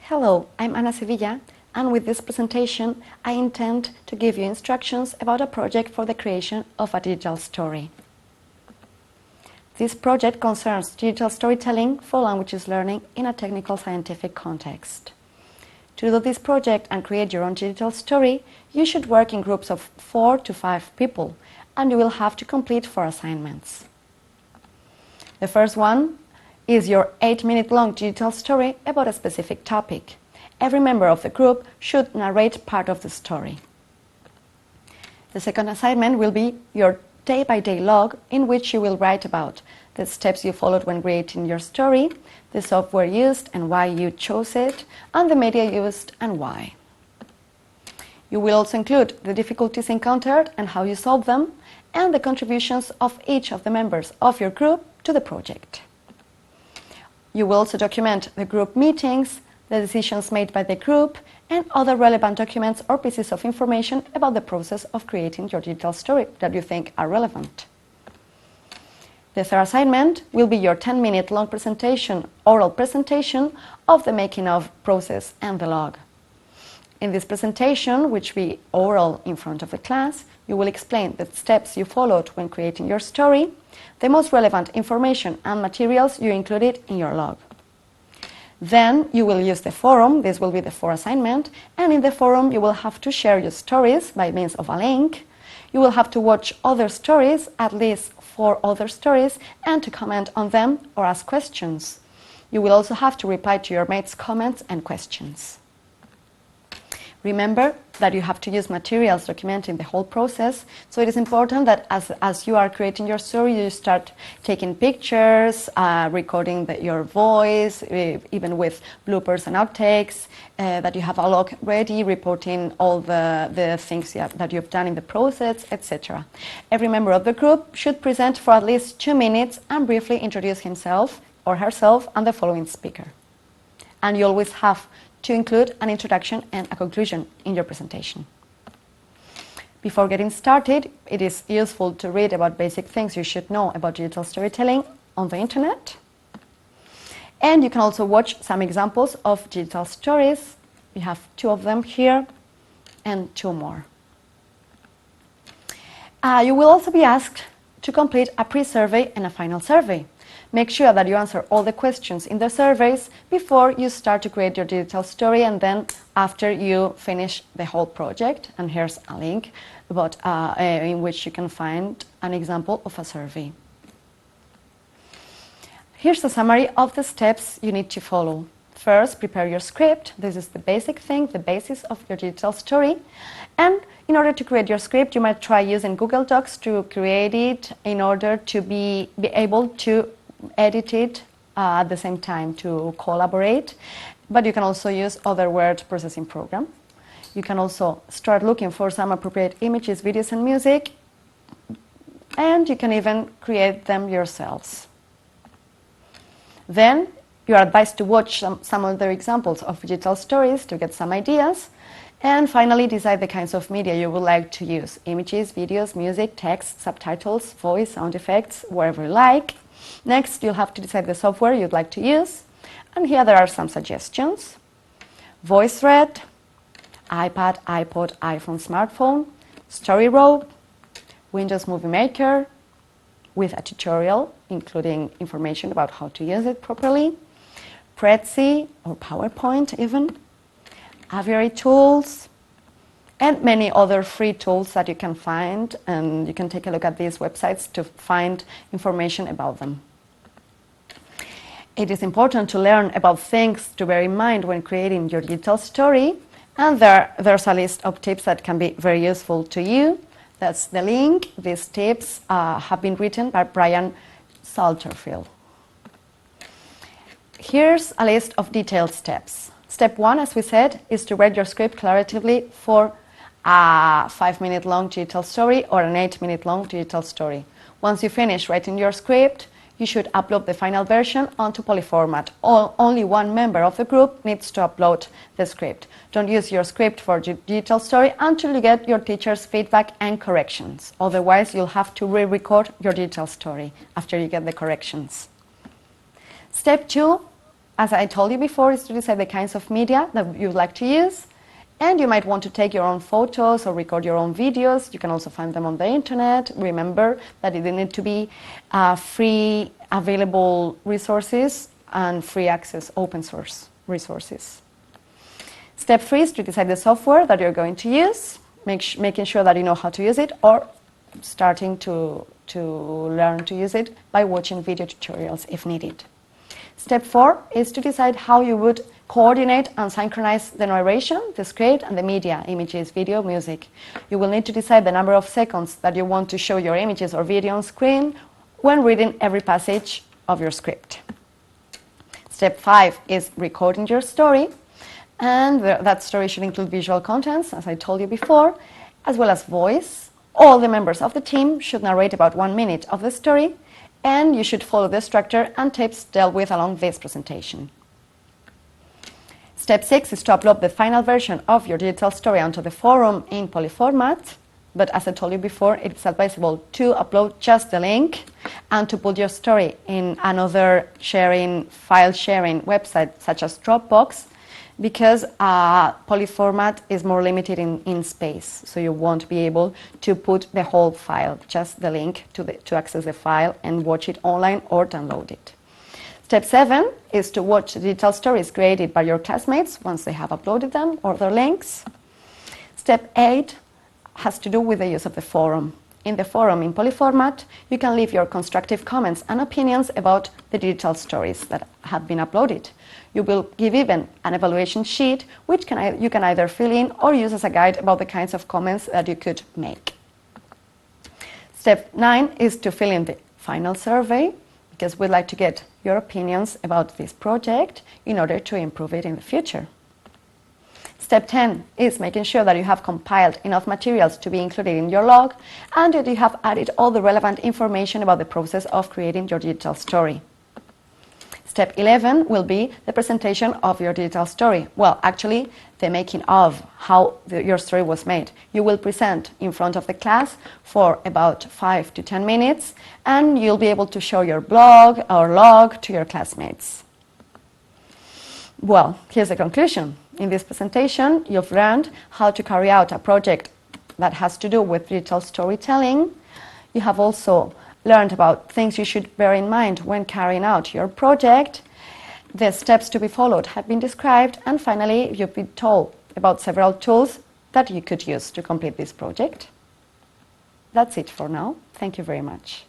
Hello, I'm Ana Sevilla, and with this presentation I intend to give you instructions about a project for the creation of a digital story. This project concerns digital storytelling for languages learning in a technical scientific context. To do this project and create your own digital story, you should work in groups of 4 to 5 people, and you will have to complete 4 assignments. The first one is your 8-minute long digital story about a specific topic. Every member of the group should narrate part of the story. The second assignment will be your day-by-day log, in which you will write about the steps you followed when creating your story, the software used and why you chose it, and the media used and why. You will also include the difficulties encountered and how you solved them, and the contributions of each of the members of your group to the project. You will also document the group meetings, the decisions made by the group, and other relevant documents or pieces of information about the process of creating your digital story that you think are relevant. The third assignment will be your 10-minute long oral presentation of the making of process and the log. In this presentation, which will be oral in front of the class, you will explain the steps you followed when creating your story, the most relevant information and materials you included in your log. Then you will use the forum, this will be the fourth assignment, and in the forum you will have to share your stories by means of a link. You will have to watch other stories, at least 4 other stories, and to comment on them or ask questions. You will also have to reply to your mates' comments and questions. Remember that you have to use materials documenting the whole process, so it is important that as you are creating your story, you start taking pictures, recording your voice, even with bloopers and outtakes, that you have a log ready, reporting all the things that you've done in the process, etc. Every member of the group should present for at least 2 minutes and briefly introduce himself or herself and the following speaker. And you always have to include an introduction and a conclusion in your presentation. Before getting started, it is useful to read about basic things you should know about digital storytelling on the internet. And you can also watch some examples of digital stories. We have 2 of them here and 2 more. You will also be asked to complete a pre-survey and a final survey. Make sure that you answer all the questions in the surveys before you start to create your digital story, and then after you finish the whole project. And here's a link in which you can find an example of a survey. Here's a summary of the steps you need to follow. First, prepare your script. This is the basic thing, the basis of your digital story. And in order to create your script, you might try using Google Docs to create it in order to be able to edit it at the same time, to collaborate. But you can also use other word processing programs. You can also start looking for some appropriate images, videos and music, and you can even create them yourselves. Then you are advised to watch some other examples of digital stories to get some ideas. And finally, decide the kinds of media you would like to use: images, videos, music, text, subtitles, voice, sound effects, wherever you like. Next, you'll have to decide the software you'd like to use. And here there are some suggestions: VoiceThread, iPad, iPod, iPhone, smartphone, StoryRope, Windows Movie Maker, with a tutorial including information about how to use it properly, Prezi or PowerPoint even, Aviary tools, and many other free tools that you can find, and you can take a look at these websites to find information about them. It is important to learn about things to bear in mind when creating your digital story, and there's a list of tips that can be very useful to you. That's the link. These tips have been written by Brian Salterfield. Here's a list of detailed steps. Step 1, as we said, is to write your script collaboratively for a 5-minute long digital story or an 8-minute long digital story. Once you finish writing your script, you should upload the final version onto Polyformat. Only one member of the group needs to upload the script. Don't use your script for digital story until you get your teacher's feedback and corrections. Otherwise, you'll have to re-record your digital story after you get the corrections. Step 2 as I told you before, is to decide the kinds of media that you'd like to use. And you might want to take your own photos or record your own videos. You can also find them on the internet. Remember that it need to be free, available resources and free access, open source resources. Step 3 is to decide the software that you're going to use, making sure that you know how to use it, or starting to learn to use it by watching video tutorials if needed. Step 4 is to decide how you would coordinate and synchronize the narration, the script, and the media, images, video, music. You will need to decide the number of seconds that you want to show your images or video on screen when reading every passage of your script. Step 5 is recording your story, and that story should include visual contents, as I told you before, as well as voice. All the members of the team should narrate about 1 minute of the story, and you should follow the structure and tips dealt with along this presentation. Step 6 is to upload the final version of your digital story onto the forum in polyformat, but as I told you before, it's advisable to upload just the link and to put your story in another file sharing website such as Dropbox, because polyformat is more limited in space, so you won't be able to put the whole file, just the link to access the file and watch it online or download it. Step 7 is to watch the digital stories created by your classmates once they have uploaded them or their links. Step 8 has to do with the use of the forum. In the forum in polyformat, you can leave your constructive comments and opinions about the digital stories that have been uploaded. You will give even an evaluation sheet which you can either fill in or use as a guide about the kinds of comments that you could make. Step 9 is to fill in the final survey, because we'd like to get your opinions about this project in order to improve it in the future. Step 10 is making sure that you have compiled enough materials to be included in your log and that you have added all the relevant information about the process of creating your digital story. Step 11 will be the presentation of your digital story. Well, actually, the making of how your story was made. You will present in front of the class for about 5 to 10 minutes, and you'll be able to show your blog or log to your classmates. Well, here's the conclusion. In this presentation, you've learned how to carry out a project that has to do with digital storytelling. You have also learned about things you should bear in mind when carrying out your project. The steps to be followed have been described, and finally you've been told about several tools that you could use to complete this project. That's it for now. Thank you very much.